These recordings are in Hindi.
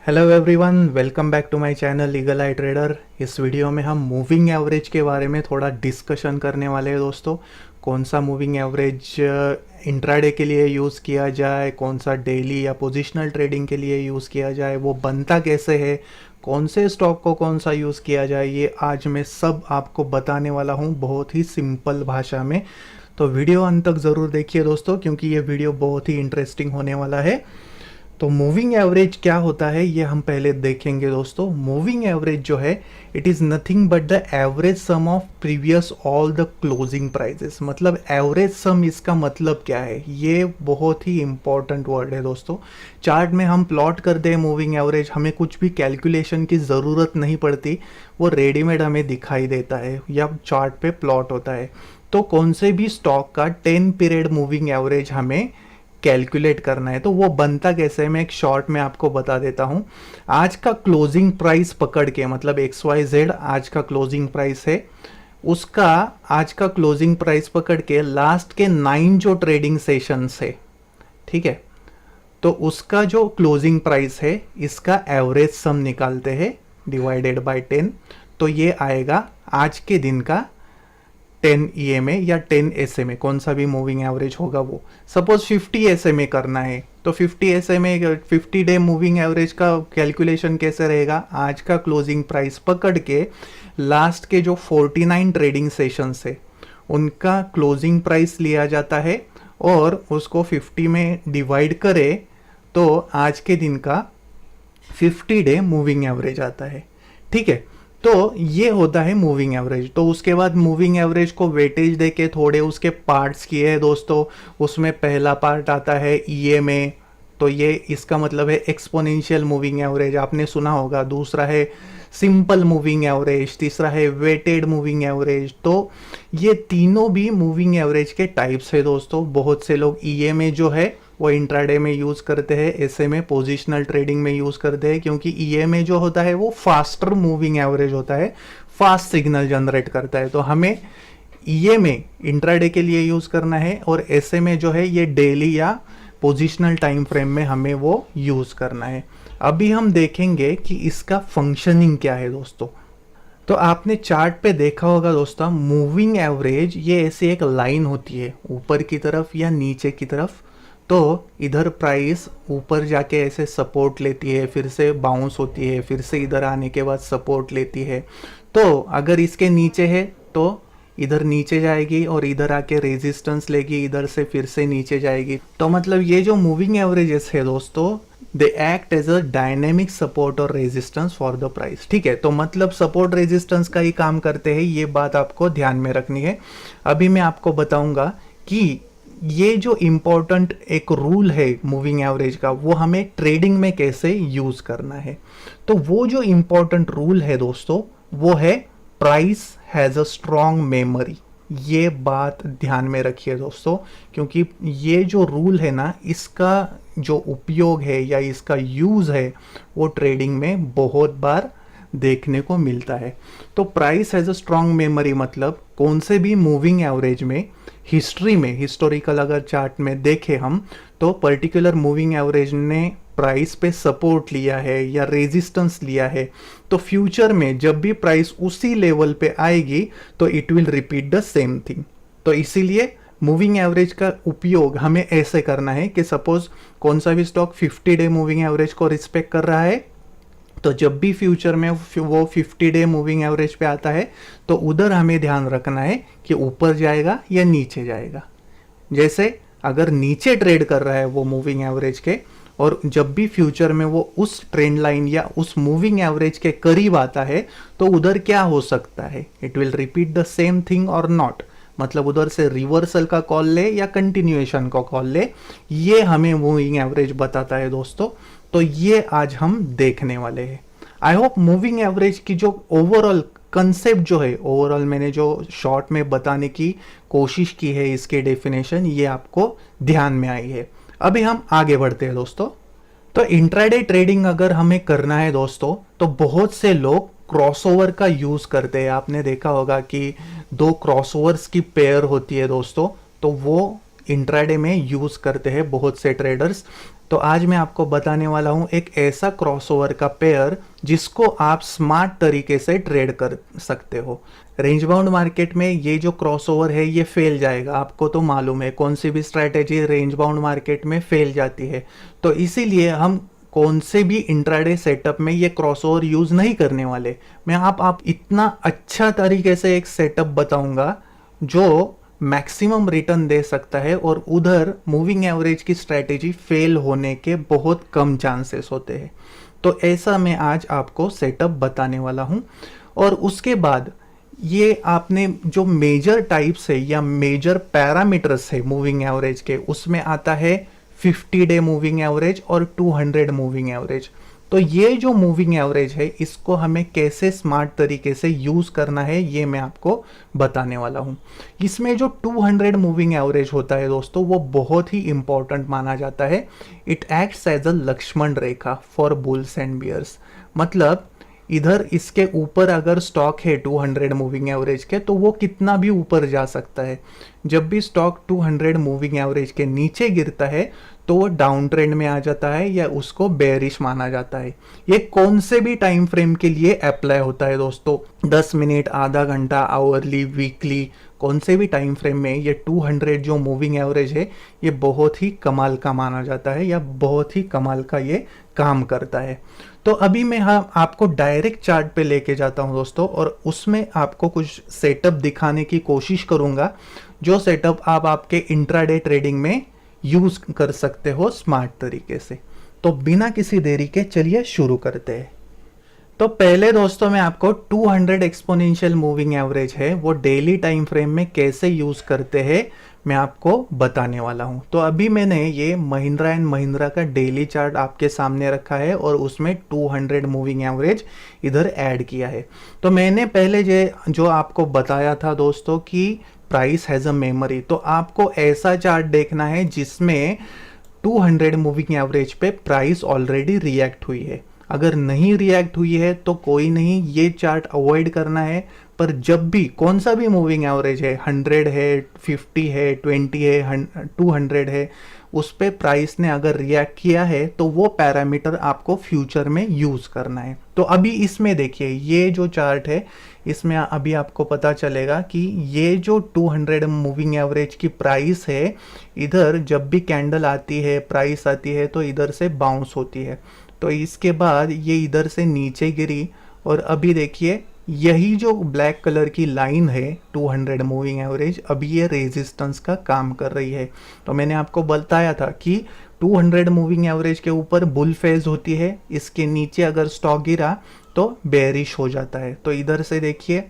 Hello everyone, welcome back to my channel Eagle Eye Trader. इस वीडियो में हम मूविंग एवरेज के बारे में थोड़ा डिस्कशन करने वाले हैं दोस्तों। कौन सा मूविंग एवरेज इंट्राडे के लिए यूज़ किया जाए, कौन सा डेली या पोजिशनल ट्रेडिंग के लिए यूज़ किया जाए, वो बनता कैसे है, कौन से स्टॉक को कौन सा यूज़ किया जाए, ये आज मैं सब आपको बताने वाला हूँ बहुत ही सिंपल भाषा में। तो वीडियो अंत तक ज़रूर देखिए दोस्तों, क्योंकि ये वीडियो बहुत ही इंटरेस्टिंग होने वाला है। तो मूविंग एवरेज क्या होता है ये हम पहले देखेंगे दोस्तों। मूविंग एवरेज जो है, it is nothing but the average sum of previous all the closing prices. मतलब एवरेज सम, इसका मतलब क्या है, ये बहुत ही इंपॉर्टेंट वर्ड है दोस्तों। चार्ट में हम प्लॉट कर दें मूविंग एवरेज, हमें कुछ भी कैलकुलेशन की ज़रूरत नहीं पड़ती, वो रेडीमेड हमें दिखाई देता है या चार्ट पे प्लॉट होता है। तो कौन से भी स्टॉक का 10 पीरियड मूविंग एवरेज हमें कैलकुलेट करना है, तो वो बनता कैसे है मैं एक शॉर्ट में आपको बता देता हूं। आज का क्लोजिंग प्राइस पकड़ के, मतलब XYZ आज का क्लोजिंग प्राइस है, उसका आज का क्लोजिंग प्राइस पकड़ के लास्ट के 9 जो ट्रेडिंग सेशंस है, ठीक है, तो उसका जो क्लोजिंग प्राइस है इसका एवरेज सम निकालते हैं डिवाइडेड बाय 10। तो ये आएगा आज के दिन का 10 EMA या 10 SMA, कौन सा भी मूविंग एवरेज होगा वो। सपोज 50 SMA करना है, तो 50 SMA 50 डे मूविंग एवरेज का कैलकुलेशन कैसे रहेगा, आज का क्लोजिंग प्राइस पकड़ के लास्ट के जो 49 ट्रेडिंग सेशंस है उनका क्लोजिंग प्राइस लिया जाता है और उसको 50 में डिवाइड करे तो आज के दिन का 50 डे मूविंग एवरेज आता है, ठीक है। तो ये होता है मूविंग एवरेज। तो उसके बाद मूविंग एवरेज को वेटेज देके थोड़े उसके पार्ट्स किए हैं दोस्तों। उसमें पहला पार्ट आता है EMA, तो ये इसका मतलब है एक्सपोनेंशियल मूविंग एवरेज, आपने सुना होगा। दूसरा है सिंपल मूविंग एवरेज, तीसरा है वेटेड मूविंग एवरेज। तो ये तीनों भी मूविंग एवरेज के टाइप्स है दोस्तों। बहुत से लोग EMA जो है वो इंट्राडे में यूज़ करते हैं, SMA पोजिशनल ट्रेडिंग में यूज़ करते हैं, क्योंकि EMA जो होता है वो फास्टर मूविंग एवरेज होता है, फास्ट सिग्नल जनरेट करता है। तो हमें EMA इंट्राडे के लिए यूज़ करना है और SMA जो है ये डेली या पोजिशनल टाइम फ्रेम में हमें वो यूज़ करना है। अभी हम देखेंगे कि इसका फंक्शनिंग क्या है दोस्तों। तो आपने चार्ट पे देखा होगा दोस्तों, मूविंग एवरेज ये ऐसी एक लाइन होती है ऊपर की तरफ या नीचे की तरफ। तो इधर प्राइस ऊपर जाके ऐसे सपोर्ट लेती है, फिर से बाउंस होती है, फिर से इधर आने के बाद सपोर्ट लेती है। तो अगर इसके नीचे है तो इधर नीचे जाएगी और इधर आके रेजिस्टेंस लेगी, इधर से फिर से नीचे जाएगी। तो मतलब ये जो मूविंग एवरेजेस है दोस्तों, they act as a dynamic support और रेजिस्टेंस फॉर द प्राइस, ठीक है। तो मतलब सपोर्ट रेजिस्टेंस का ही काम करते हैं, ये बात आपको ध्यान में रखनी है। अभी मैं आपको बताऊंगा कि ये जो इम्पोर्टेंट एक रूल है मूविंग एवरेज का, वो हमें ट्रेडिंग में कैसे यूज करना है। तो वो जो इम्पोर्टेंट रूल है दोस्तों, वो है price has a strong memory. ये बात ध्यान में रखिए दोस्तों, क्योंकि ये जो रूल है ना, इसका जो उपयोग है या इसका यूज है वो ट्रेडिंग में बहुत बार देखने को मिलता है। तो price has a strong memory मतलब कौन से भी मूविंग एवरेज में हिस्ट्री में, हिस्टोरिकल अगर चार्ट में देखें हम, तो पर्टिकुलर मूविंग एवरेज ने प्राइस पे सपोर्ट लिया है या रेजिस्टेंस लिया है, तो फ्यूचर में जब भी प्राइस उसी लेवल पे आएगी तो it will repeat the same thing. तो इसीलिए मूविंग एवरेज का उपयोग हमें ऐसे करना है कि सपोज कौन सा भी स्टॉक 50 डे मूविंग एवरेज को रिस्पेक्ट कर रहा है, तो जब भी फ्यूचर में वो 50 डे मूविंग एवरेज पे आता है तो उधर हमें ध्यान रखना है कि ऊपर जाएगा या नीचे जाएगा। जैसे अगर नीचे ट्रेड कर रहा है वो मूविंग एवरेज के, और जब भी फ्यूचर में वो उस ट्रेंड लाइन या उस मूविंग एवरेज के करीब आता है तो उधर क्या हो सकता है, it will repeat the same thing और नॉट। मतलब उधर से रिवर्सल का कॉल ले या कंटिन्यूएशन का कॉल ले, ये हमें मूविंग एवरेज बताता है दोस्तों। तो ये आज हम देखने वाले हैं। आई होप मूविंग एवरेज की जो ओवरऑल कंसेप्ट जो है, ओवरऑल मैंने जो शॉर्ट में बताने की कोशिश की है, इसके डेफिनेशन ये आपको ध्यान में आई है। अभी हम आगे बढ़ते हैं दोस्तों। तो इंट्राडे ट्रेडिंग अगर हमें करना है दोस्तों, तो बहुत से लोग क्रॉसओवर का यूज करते हैं। आपने देखा होगा कि दो क्रॉसओवर्स की पेयर होती है दोस्तों, तो वो इंट्राडे में यूज़ करते हैं बहुत से ट्रेडर्स। तो आज मैं आपको बताने वाला हूँ एक ऐसा क्रॉसओवर का पेयर जिसको आप स्मार्ट तरीके से ट्रेड कर सकते हो। रेंज बाउंड मार्केट में ये जो क्रॉसओवर है ये फेल जाएगा, आपको तो मालूम है कौन सी भी स्ट्रैटेजी रेंज बाउंड मार्केट में फेल जाती है। तो इसीलिए हम कौन से भी इंट्राडे सेटअप में ये क्रॉसओवर यूज़ नहीं करने वाले। मैं आप इतना अच्छा तरीके से एक सेटअप बताऊंगा जो मैक्सिमम रिटर्न दे सकता है और उधर मूविंग एवरेज की स्ट्रैटेजी फेल होने के बहुत कम चांसेस होते हैं। तो ऐसा मैं आज आपको सेटअप बताने वाला हूं। और उसके बाद ये आपने जो मेजर टाइप्स है या मेजर पैरामीटर्स है मूविंग एवरेज के, उसमें आता है 50 डे मूविंग एवरेज और 200 मूविंग एवरेज। तो ये जो मूविंग एवरेज है इसको हमें कैसे स्मार्ट तरीके से यूज करना है ये मैं आपको बताने वाला हूं। इसमें जो 200 मूविंग एवरेज होता है दोस्तों वो बहुत ही इंपॉर्टेंट माना जाता है। It acts as a Lakshman Rekha for bulls and bears. मतलब इधर इसके ऊपर अगर स्टॉक है 200 मूविंग एवरेज के तो वो कितना भी ऊपर जा सकता है। जब भी स्टॉक 200 मूविंग एवरेज के नीचे गिरता है तो वो डाउन ट्रेंड में आ जाता है या उसको बेरिश माना जाता है। ये कौन से भी टाइम फ्रेम के लिए अप्लाई होता है दोस्तों, 10 मिनट, आधा घंटा, आवरली, वीकली, कौन से भी टाइम फ्रेम में ये 200 जो मूविंग एवरेज है ये बहुत ही कमाल का माना जाता है या बहुत ही कमाल का ये काम करता है। तो अभी मैं आपको डायरेक्ट चार्ट पे लेके जाता हूं दोस्तों और उसमें आपको कुछ सेटअप दिखाने की कोशिश करूंगा जो सेटअप आप आपके इंट्राडे ट्रेडिंग में यूज कर सकते हो स्मार्ट तरीके से। तो बिना किसी देरी के चलिए शुरू करते हैं। तो पहले दोस्तों मैं आपको 200 एक्सपोनेंशियल मूविंग एवरेज है वो डेली टाइम फ्रेम में कैसे यूज करते हैं मैं आपको बताने वाला हूं। तो अभी मैंने ये महिंद्रा एंड महिंद्रा का डेली चार्ट आपके सामने रखा है और उसमें 200 मूविंग एवरेज इधर ऐड किया है। तो मैंने पहले जो आपको बताया था दोस्तों कि प्राइस हैज अ मेमोरी, तो आपको ऐसा चार्ट देखना है जिसमें 200 मूविंग एवरेज पे प्राइस ऑलरेडी रिएक्ट हुई है। अगर नहीं रिएक्ट हुई है तो कोई नहीं, ये चार्ट अवॉइड करना है। पर जब भी कौन सा भी मूविंग एवरेज है, 100 है, 50 है, 20 है, 200 है, उस पे प्राइस ने अगर रिएक्ट किया है तो वो पैरामीटर आपको फ्यूचर में यूज करना है। तो अभी इसमें देखिए ये जो चार्ट है इसमें अभी आपको पता चलेगा कि ये जो 200 मूविंग एवरेज की प्राइस है, इधर जब भी कैंडल आती है, प्राइस आती है तो इधर से बाउंस होती है। तो इसके बाद ये इधर से नीचे गिरी और अभी देखिए यही जो ब्लैक कलर की लाइन है 200 मूविंग एवरेज, अभी ये रेजिस्टेंस का काम कर रही है। तो मैंने आपको बताया था कि 200 मूविंग एवरेज के ऊपर बुल फेज होती है, इसके नीचे अगर स्टॉक गिरा तो बेरिश हो जाता है। तो इधर से देखिए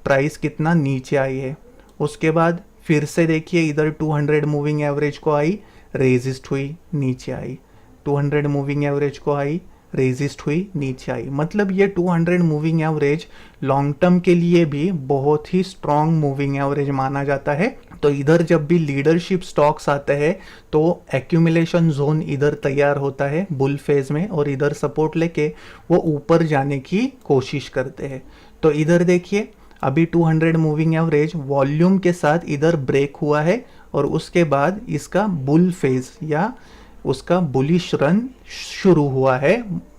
प्राइस कितना नीचे आई है, उसके बाद फिर से देखिए इधर 200 मूविंग एवरेज को आई, रेजिस्ट हुई, नीचे आई, 200 मूविंग एवरेज को आई, रेजिस्ट हुई, नीचे आई। मतलब ये 200 मूविंग एवरेज लॉन्ग टर्म के लिए भी बहुत ही स्ट्रॉन्ग मूविंग एवरेज माना जाता है। तो इधर जब भी लीडरशिप स्टॉक्स आते हैं तो एक्यूमुलेशन जोन इधर तैयार होता है बुल फेज में और इधर सपोर्ट लेके वो ऊपर जाने की कोशिश करते हैं। तो इधर देखिए अभी 200 मूविंग एवरेज वॉल्यूम के साथ इधर ब्रेक हुआ है और उसके बाद इसका बुल फेज या उसका बुलिश रन शुरू हुआ है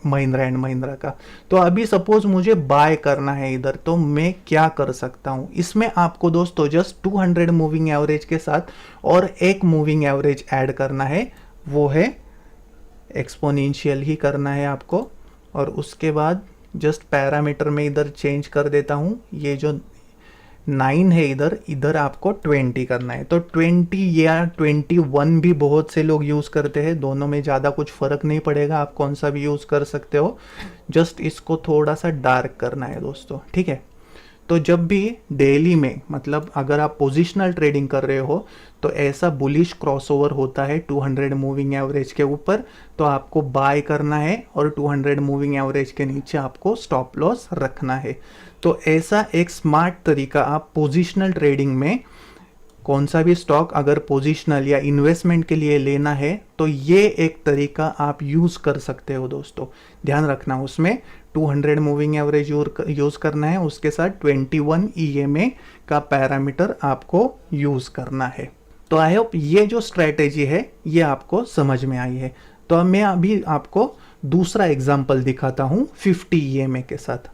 महिंद्रा एंड महिंद्रा का। तो अभी सपोज मुझे बाय करना है इधर, तो मैं क्या कर सकता हूं इसमें आपको दोस्तों जस्ट 200 मूविंग एवरेज के साथ और एक मूविंग एवरेज ऐड करना है, वो है एक्सपोनेंशियल ही करना है आपको। और उसके बाद जस्ट पैरामीटर में इधर चेंज कर देता हूं, ये जो 9 है इधर, इधर आपको 20 करना है। तो 20 या 21 भी बहुत से लोग यूज़ करते हैं, दोनों में ज़्यादा कुछ फ़र्क नहीं पड़ेगा, आप कौन सा भी यूज़ कर सकते हो। जस्ट इसको थोड़ा सा डार्क करना है दोस्तों, ठीक है। तो जब भी डेली में, मतलब अगर आप पोजिशनल ट्रेडिंग कर रहे हो तो ऐसा बुलिश क्रॉसओवर होता है 200 मूविंग एवरेज के ऊपर, तो आपको बाय करना है और 200 मूविंग एवरेज के नीचे आपको स्टॉप लॉस रखना है। तो ऐसा एक स्मार्ट तरीका आप पोजिशनल ट्रेडिंग में कौन सा भी स्टॉक अगर पोजिशनल या इन्वेस्टमेंट के लिए लेना है तो ये एक तरीका आप यूज़ कर सकते हो दोस्तों। ध्यान रखना उसमें 200 मूविंग एवरेज यूज़ करना है, उसके साथ 21 EMA का पैरामीटर आपको यूज़ करना है। तो आई होप ये जो स्ट्रैटेजी है ये आपको समझ में आई है। तो अब मैं अभी आपको दूसरा एग्जाम्पल दिखाता हूँ 50 ईएमए के साथ।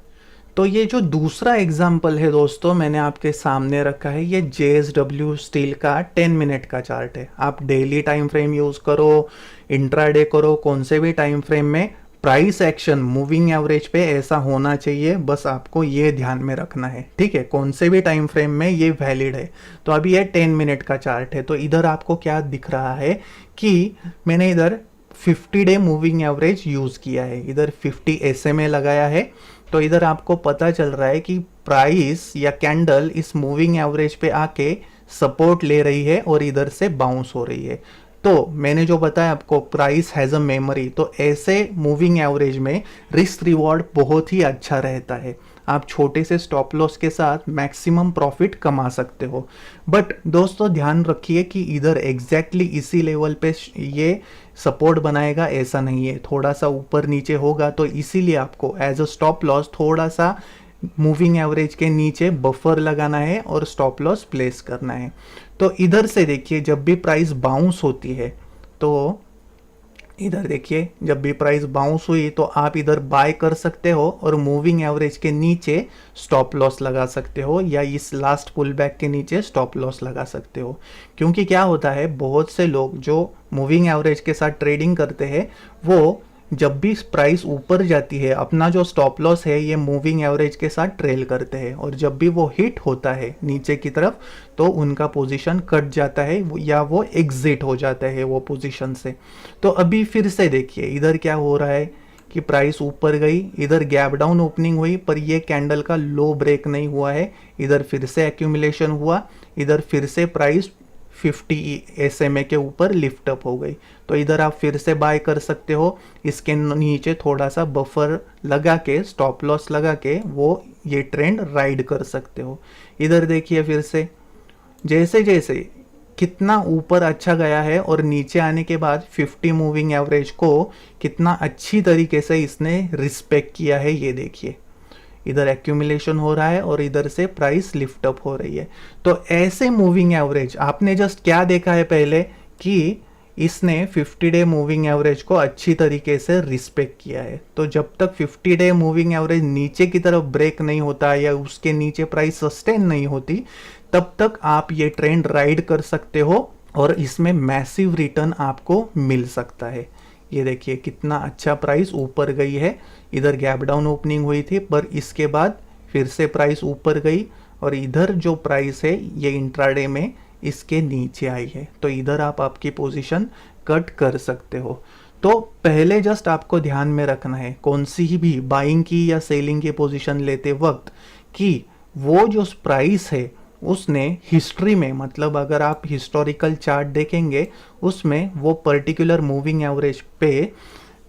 तो ये जो दूसरा एग्जाम्पल है दोस्तों मैंने आपके सामने रखा है, ये JSW स्टील का 10 मिनट का चार्ट है। आप डेली टाइम फ्रेम यूज़ करो, इंट्राडे करो, कौन से भी टाइम फ्रेम में प्राइस एक्शन मूविंग एवरेज पे ऐसा होना चाहिए, बस आपको ये ध्यान में रखना है, ठीक है। कौन से भी टाइम फ्रेम में ये वैलिड है। तो अभी ये 10 मिनट का चार्ट है। तो इधर आपको क्या दिख रहा है कि मैंने इधर 50 डे मूविंग एवरेज यूज़ किया है, इधर 50 SMA लगाया है। तो इधर आपको पता चल रहा है कि प्राइस या कैंडल इस मूविंग एवरेज पे आके सपोर्ट ले रही है और इधर से बाउंस हो रही है। तो मैंने जो बताया आपको प्राइस हैज़ अ मेमोरी, तो ऐसे मूविंग एवरेज में रिस्क रिवॉर्ड बहुत ही अच्छा रहता है। आप छोटे से स्टॉप लॉस के साथ मैक्सिमम प्रॉफिट कमा सकते हो। बट दोस्तों ध्यान रखिए कि इधर एग्जैक्टली इसी लेवल पे ये सपोर्ट बनाएगा ऐसा नहीं है, थोड़ा सा ऊपर नीचे होगा। तो इसीलिए आपको एज अ स्टॉप लॉस थोड़ा सा मूविंग एवरेज के नीचे बफर लगाना है और स्टॉप लॉस प्लेस करना है। तो इधर से देखिए जब भी प्राइस बाउंस होती है, तो इधर देखिए जब भी प्राइस बाउंस हुई तो आप इधर बाय कर सकते हो और मूविंग एवरेज के नीचे स्टॉप लॉस लगा सकते हो, या इस लास्ट पुल बैक के नीचे स्टॉप लॉस लगा सकते हो। क्योंकि क्या होता है, बहुत से लोग जो मूविंग एवरेज के साथ ट्रेडिंग करते हैं वो जब भी प्राइस ऊपर जाती है अपना जो स्टॉप लॉस है ये मूविंग एवरेज के साथ ट्रेल करते हैं, और जब भी वो हिट होता है नीचे की तरफ तो उनका पोजीशन कट जाता है या वो एग्जिट हो जाता है वो पोजीशन से। तो अभी फिर से देखिए इधर क्या हो रहा है कि प्राइस ऊपर गई, इधर गैप डाउन ओपनिंग हुई पर ये कैंडल का लो ब्रेक नहीं हुआ है, इधर फिर से एक्यूमुलेशन हुआ, इधर फिर से प्राइस 50 SMA के ऊपर लिफ्ट अप हो गई। तो इधर आप फिर से बाय कर सकते हो, इसके नीचे थोड़ा सा बफर लगा के स्टॉप लॉस लगा के वो ये ट्रेंड राइड कर सकते हो। इधर देखिए फिर से जैसे जैसे कितना ऊपर अच्छा गया है और नीचे आने के बाद 50 मूविंग एवरेज को कितना अच्छी तरीके से इसने रिस्पेक्ट किया है, ये देखिए इधर एक्यूमुलेशन हो रहा है और इधर से प्राइस लिफ्ट अप हो रही है। तो ऐसे मूविंग एवरेज आपने जस्ट क्या देखा है पहले कि इसने 50 डे मूविंग एवरेज को अच्छी तरीके से रिस्पेक्ट किया है। तो जब तक 50 डे मूविंग एवरेज नीचे की तरफ ब्रेक नहीं होता या उसके नीचे प्राइस सस्टेन नहीं होती तब तक आप ये ट्रेंड राइड कर सकते हो और इसमें मैसिव रिटर्न आपको मिल सकता है। ये देखिए कितना अच्छा प्राइस ऊपर गई है, इधर गैप डाउन ओपनिंग हुई थी पर इसके बाद फिर से प्राइस ऊपर गई और इधर जो प्राइस है ये इंट्राडे में इसके नीचे आई है। तो इधर आप आपकी पोजीशन कट कर सकते हो। तो पहले जस्ट आपको ध्यान में रखना है कौन सी भी बाइंग की या सेलिंग की पोजीशन लेते वक्त कि वो जो प्राइस है उसने हिस्ट्री में, मतलब अगर आप हिस्टोरिकल चार्ट देखेंगे उसमें वो पर्टिकुलर मूविंग एवरेज पे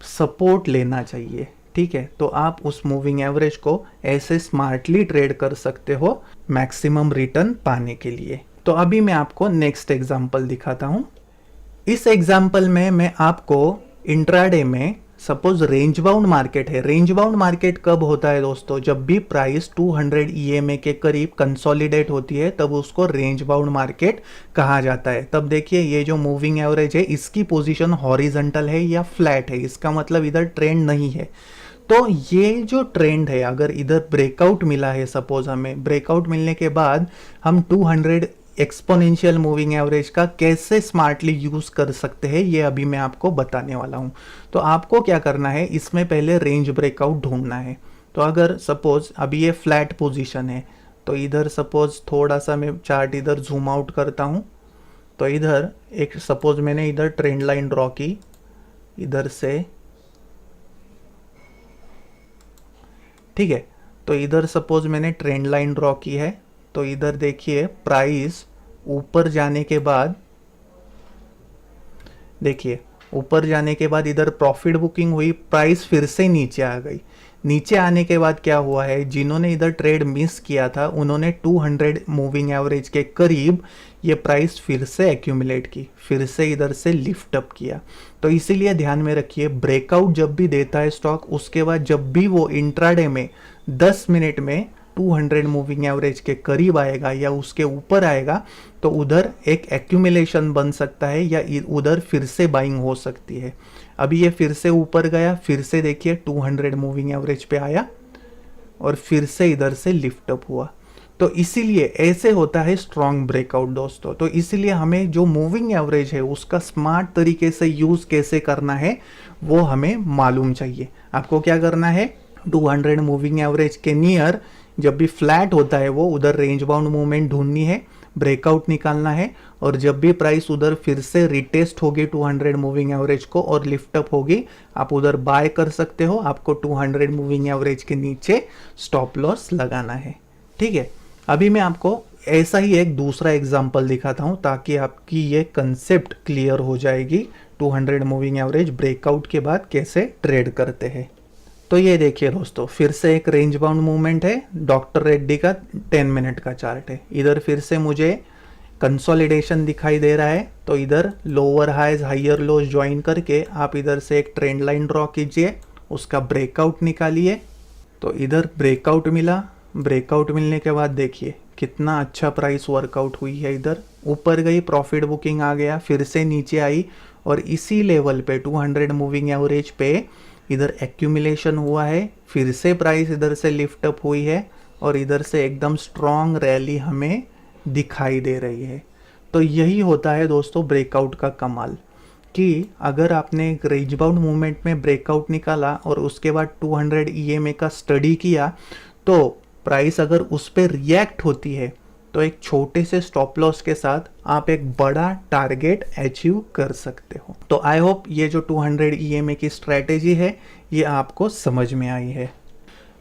सपोर्ट लेना चाहिए, ठीक है। तो आप उस मूविंग एवरेज को ऐसे स्मार्टली ट्रेड कर सकते हो मैक्सिमम रिटर्न पाने के लिए। तो अभी मैं आपको नेक्स्ट एग्जांपल दिखाता हूं। इस एग्जांपल में मैं आपको इंट्राडे में सपोज रेंज बाउंड मार्केट है। रेंज बाउंड मार्केट कब होता है दोस्तों, जब भी प्राइस 200 EMA के करीब कंसोलिडेट होती है तब उसको रेंज बाउंड मार्केट कहा जाता है। तब देखिए ये जो मूविंग एवरेज है इसकी पोजीशन हॉरिजॉन्टल है या फ्लैट है, इसका मतलब इधर ट्रेंड नहीं है। तो ये जो ट्रेंड है अगर इधर ब्रेकआउट मिला है, सपोज हमें ब्रेकआउट मिलने के बाद हम 200 एक्सपोनेंशियल मूविंग एवरेज का कैसे स्मार्टली यूज़ कर सकते हैं ये अभी मैं आपको बताने वाला हूं। तो आपको क्या करना है, इसमें पहले रेंज ब्रेकआउट ढूंढना है। तो अगर सपोज अभी ये फ्लैट पोजीशन है तो इधर सपोज थोड़ा सा मैं चार्ट इधर जूम आउट करता हूं। तो इधर एक सपोज मैंने इधर ट्रेंड लाइन ड्रॉ की, इधर से, ठीक है। तो इधर सपोज मैंने ट्रेंड लाइन ड्रॉ की है। तो इधर देखिए प्राइस ऊपर जाने के बाद, देखिए ऊपर जाने के बाद इधर प्रॉफिट बुकिंग हुई, प्राइस फिर से नीचे आ गई। नीचे आने के बाद क्या हुआ है, जिन्होंने इधर ट्रेड मिस किया था उन्होंने 200 मूविंग एवरेज के करीब ये प्राइस फिर से एक्यूमुलेट की, फिर से इधर से लिफ्ट अप किया। तो इसीलिए ध्यान में रखिए ब्रेकआउट जब भी देता है स्टॉक उसके बाद जब भी वो इंट्राडे में 10 मिनट में 200 मूविंग एवरेज के करीब आएगा या उसके ऊपर आएगा तो उधर एक एक्यूमुलेशन बन सकता है या उधर फिर से बाइंग हो सकती है। अभी ये फिर से ऊपर गया, फिर से देखिए 200 मूविंग एवरेज पे आया और फिर से इधर से लिफ्ट अप हुआ। तो इसीलिए ऐसे होता है स्ट्रॉन्ग ब्रेकआउट दोस्तों। तो इसीलिए हमें जो मूविंग एवरेज है उसका स्मार्ट तरीके से यूज कैसे करना है वो हमें मालूम चाहिए। आपको क्या करना है, 200 मूविंग एवरेज के नियर जब भी फ्लैट होता है वो उधर रेंज बाउंड मूवमेंट ढूंढनी है, ब्रेकआउट निकालना है, और जब भी प्राइस उधर फिर से रिटेस्ट होगी 200 मूविंग एवरेज को और लिफ्ट अप होगी, आप उधर बाय कर सकते हो। आपको 200 मूविंग एवरेज के नीचे स्टॉप लॉस लगाना है। ठीक है, अभी मैं आपको ऐसा ही एक दूसरा एग्जांपल दिखाता हूं ताकि आपकी ये कंसेप्ट क्लियर हो जाएगी 200 मूविंग एवरेज ब्रेकआउट के बाद कैसे ट्रेड करते हैं। तो ये देखिए दोस्तों, फिर से एक रेंज बाउंड मूवमेंट है, डॉक्टर रेड्डी का 10 मिनट का चार्ट है। इधर फिर से मुझे कंसोलिडेशन दिखाई दे रहा है, तो इधर lower highs higher lows join करके आप इधर से एक ट्रेंड लाइन ड्रॉ कीजिए, उसका ब्रेकआउट निकालिए। तो इधर ब्रेकआउट मिला, ब्रेकआउट मिलने के बाद देखिए कितना अच्छा प्राइस वर्कआउट हुई है। इधर ऊपर गई, प्रॉफिट बुकिंग आ गया, फिर से नीचे आई और इसी लेवल पे 200 मूविंग एवरेज पे इधर एक्यूमुलेशन हुआ है, फिर से प्राइस इधर से लिफ्ट अप हुई है और इधर से एकदम स्ट्रॉन्ग रैली हमें दिखाई दे रही है। तो यही होता है दोस्तों ब्रेकआउट का कमाल, कि अगर आपने एक रेंज बाउंड मूवमेंट में ब्रेकआउट निकाला और उसके बाद 200 EMA का स्टडी किया तो प्राइस अगर उस पर रिएक्ट होती है तो एक छोटे से स्टॉप लॉस के साथ आप एक बड़ा टारगेट अचीव कर सकते हो। तो आई होप ये जो 200 EMA की स्ट्रेटेजी है ये आपको समझ में आई है।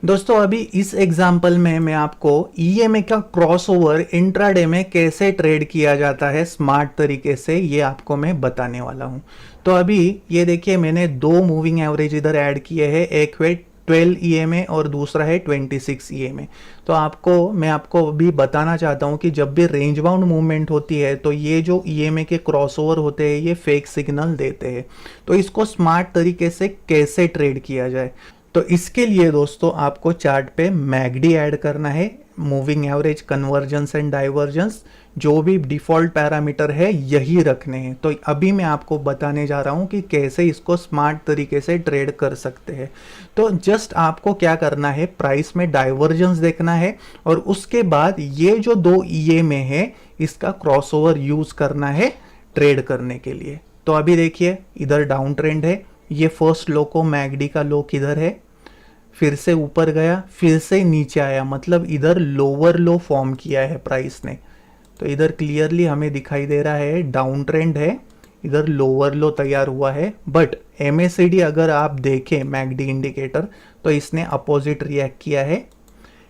दोस्तों अभी इस एग्जाम्पल में मैं आपको EMA का क्रॉसओवर इंट्राडे में कैसे ट्रेड किया जाता है स्मार्ट तरीके से, ये आपको मैं बताने वाला हूं। तो अभी ये देखिए मैंने दो मूविंग एवरेज इधर ऐड किए हैं, एक है 12 EMA और दूसरा है 26 EMA। तो मैं आपको भी बताना चाहता हूं कि जब भी रेंज बाउंड मूवमेंट होती है तो ये जो EMA के क्रॉसओवर होते हैं ये फेक सिग्नल देते हैं। तो इसको स्मार्ट तरीके से कैसे ट्रेड किया जाए, तो इसके लिए दोस्तों आपको चार्ट पे मैगडी ऐड करना है, moving average, convergence and divergence, जो भी डिफॉल्ट पैरामीटर है यही रखने हैं। तो अभी मैं आपको बताने जा रहा हूं कि कैसे इसको स्मार्ट तरीके से ट्रेड कर सकते हैं। तो जस्ट आपको क्या करना है, प्राइस में डाइवर्जेंस देखना है और उसके बाद ये जो दो EMA है इसका क्रॉसओवर यूज करना है ट्रेड करने के लिए। तो अभी देखिए इधर डाउन ट्रेंड है, ये फर्स्ट लो को मैगडी का लो किधर है, फिर से ऊपर गया, फिर से नीचे आया, मतलब इधर लोअर लो फॉर्म किया है प्राइस ने। तो इधर क्लियरली हमें दिखाई दे रहा है डाउन ट्रेंड है, इधर लोअर लो तैयार हुआ है। बट MACD अगर आप देखें मैगडी इंडिकेटर तो इसने अपोजिट रिएक्ट किया है।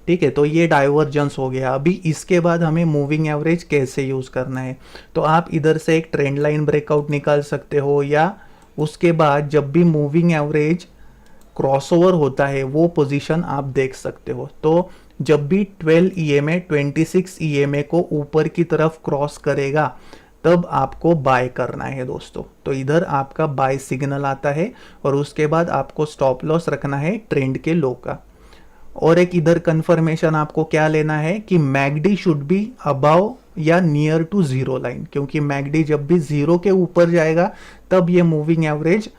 ठीक है, तो ये डाइवर्जेंस हो गया। अभी इसके बाद हमें मूविंग एवरेज कैसे यूज करना है, तो आप इधर से एक ट्रेंड लाइन ब्रेकआउट निकाल सकते हो या उसके बाद जब भी मूविंग एवरेज क्रॉसओवर होता है वो पोजीशन आप देख सकते हो। तो जब भी 12 EMA 26 EMA को ऊपर की तरफ क्रॉस करेगा तब आपको बाय करना है दोस्तों। तो इधर आपका बाय सिग्नल आता है और उसके बाद आपको स्टॉप लॉस रखना है ट्रेंड के लो का। और एक इधर कंफर्मेशन आपको क्या लेना है कि मैगडी शुड बी अबाव या नियर टू जीरो लाइन, क्योंकि मैगडी जब भी जीरो के ऊपर जाएगा तब ये मूविंग एवरेज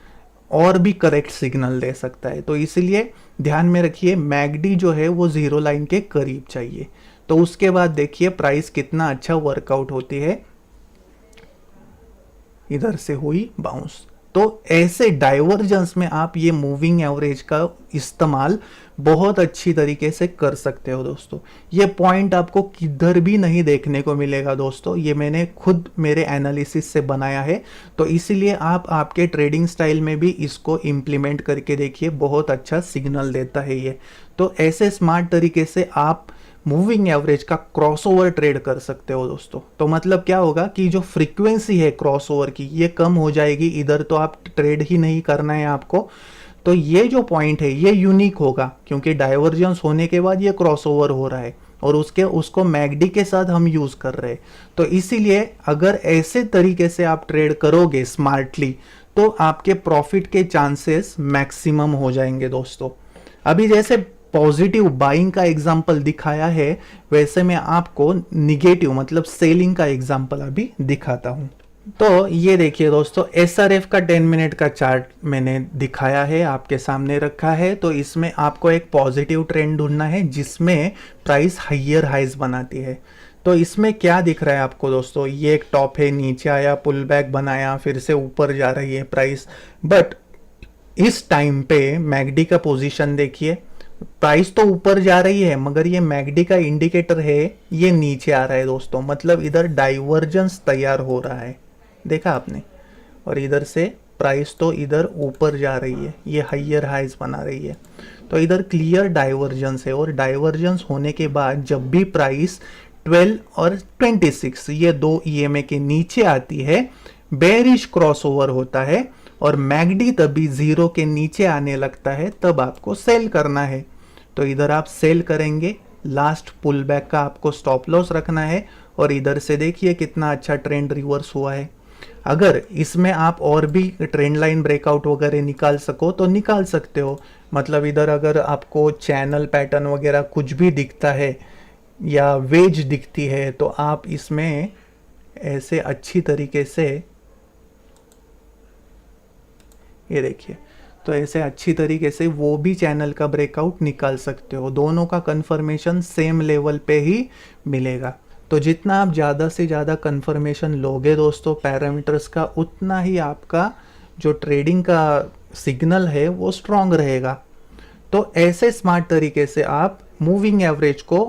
और भी करेक्ट सिग्नल दे सकता है। तो इसलिए ध्यान में रखिए मैगडी जो है वो जीरो लाइन के करीब चाहिए। तो उसके बाद देखिए प्राइस कितना अच्छा वर्कआउट होती है, इधर से हुई बाउंस। तो ऐसे डाइवर्जेंस में आप ये मूविंग एवरेज का इस्तेमाल बहुत अच्छी तरीके से कर सकते हो दोस्तों। ये पॉइंट आपको किधर भी नहीं देखने को मिलेगा दोस्तों, ये मैंने खुद मेरे एनालिसिस से बनाया है। तो इसीलिए आप आपके ट्रेडिंग स्टाइल में भी इसको इम्प्लीमेंट करके देखिए, बहुत अच्छा सिग्नल देता है ये। तो ऐसे स्मार्ट तरीके से आप मूविंग एवरेज का क्रॉसओवर ट्रेड कर सकते हो दोस्तों। तो मतलब क्या होगा कि जो फ्रीक्वेंसी है क्रॉसओवर की ये कम हो जाएगी, इधर तो आप ट्रेड ही नहीं करना है आपको। तो ये जो पॉइंट है ये यूनिक होगा क्योंकि डाइवर्जेंस होने के बाद ये क्रॉसओवर हो रहा है और उसको मैगडी के साथ हम यूज कर रहे हैं। तो इसीलिए अगर ऐसे तरीके से आप ट्रेड करोगे स्मार्टली तो आपके प्रॉफिट के चांसेस मैक्सिमम हो जाएंगे दोस्तों। अभी जैसे पॉजिटिव बाइंग का एग्जाम्पल दिखाया है, वैसे मैं आपको निगेटिव मतलब सेलिंग का एग्जाम्पल अभी दिखाता हूँ। तो ये देखिए दोस्तों, SRF का 10 मिनट का चार्ट मैंने दिखाया है, आपके सामने रखा है। तो इसमें आपको एक पॉजिटिव ट्रेंड ढूंढना है जिसमें प्राइस हाइयर हाइज बनाती है। तो इसमें क्या दिख रहा है आपको दोस्तों, ये एक टॉप है, नीचे आया, पुल बैक बनाया, फिर से ऊपर जा रही है प्राइस। बट इस टाइम पे मैकडी का पोजीशन देखिए, प्राइस तो ऊपर जा रही है मगर ये मैकडी का इंडिकेटर है ये नीचे आ रहा है दोस्तों, मतलब इधर डाइवर्जेंस तैयार हो रहा है, देखा आपने। और इधर से प्राइस तो इधर ऊपर जा रही है, ये हाइयर हाइज बना रही है। तो इधर क्लियर डाइवर्जेंस है, और डाइवर्जेंस होने के बाद जब भी प्राइस 12 और 26 ये दो EMA के नीचे आती है, बेरिश क्रॉसओवर होता है और मैकडी तभी 0 के नीचे आने लगता है, तब आपको सेल करना है। तो इधर आप सेल करेंगे, लास्ट पुल बैक का आपको स्टॉप लॉस रखना है। और इधर से देखिए कितना अच्छा ट्रेंड रिवर्स हुआ है। अगर इसमें आप और भी ट्रेंड लाइन ब्रेकआउट वगैरह निकाल सको तो निकाल सकते हो, मतलब इधर अगर आपको चैनल पैटर्न वगैरह कुछ भी दिखता है या वेज दिखती है तो आप इसमें ऐसे अच्छी तरीके से, ये देखिए, तो ऐसे अच्छी तरीके से वो भी चैनल का ब्रेकआउट निकाल सकते हो। दोनों का कंफर्मेशन सेम लेवल पे ही मिलेगा। तो जितना आप ज़्यादा से ज़्यादा कंफर्मेशन लोगे दोस्तों पैरामीटर्स का, उतना ही आपका जो ट्रेडिंग का सिग्नल है वो स्ट्रांग रहेगा। तो ऐसे स्मार्ट तरीके से आप मूविंग एवरेज को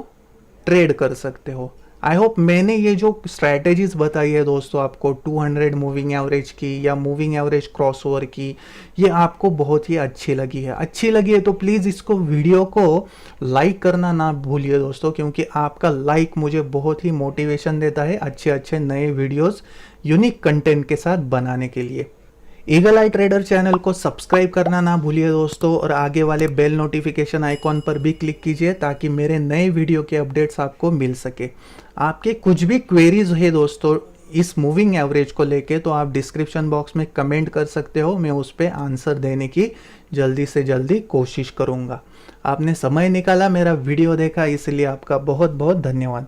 ट्रेड कर सकते हो। आई होप मैंने ये जो स्ट्रैटेजीज बताई है दोस्तों आपको 200 मूविंग एवरेज की या मूविंग एवरेज क्रॉसओवर की, ये आपको बहुत ही अच्छी लगी है। अच्छी लगी है तो प्लीज़ इसको वीडियो को लाइक करना ना भूलिए दोस्तों, क्योंकि आपका लाइक मुझे बहुत ही मोटिवेशन देता है अच्छे अच्छे नए वीडियोस यूनिक कंटेंट के साथ बनाने के लिए। ईगल आई ट्रेडर चैनल को सब्सक्राइब करना ना भूलिए दोस्तों, और आगे वाले बेल नोटिफिकेशन आइकॉन पर भी क्लिक कीजिए ताकि मेरे नए वीडियो के अपडेट्स आपको मिल सके। आपके कुछ भी क्वेरीज है दोस्तों इस मूविंग एवरेज को लेके तो आप डिस्क्रिप्शन बॉक्स में कमेंट कर सकते हो, मैं उस पर आंसर देने की जल्दी से जल्दी कोशिश करूँगा। आपने समय निकाला, मेरा वीडियो देखा, इसलिए आपका बहुत बहुत धन्यवाद।